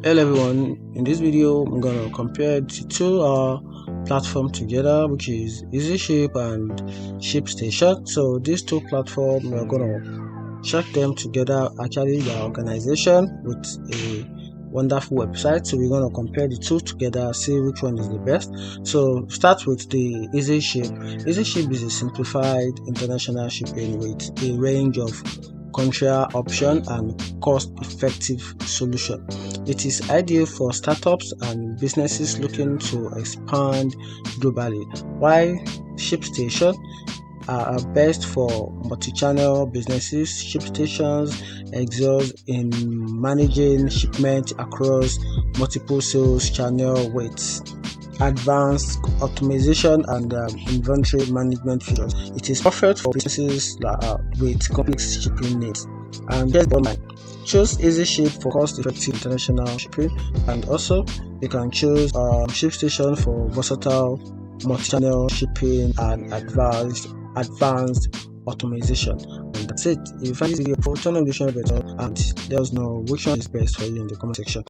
Hello everyone, in this video I'm gonna compare the two platforms together, which is Easyship and ShipStation. So these two platforms, we're gonna check them together. Actually, their organization with a wonderful website, so we're gonna compare the two together, see which one is the best. So start with the Easyship. Easyship is a simplified international shipping with a range of country option and cost-effective solution. It is ideal for startups and businesses looking to expand globally, while ShipStation are best for multi-channel businesses. ShipStations excel in managing shipment across multiple sales channels with advanced optimization and inventory management features. It is perfect for businesses with complex shipping needs. And here's the one: choose Easyship for cost-effective international shipping, and also you can choose ShipStation for versatile multi-channel shipping and advanced automation. And that's it. If you find this video, turn on the button and let us know which one is best for you in the comment section.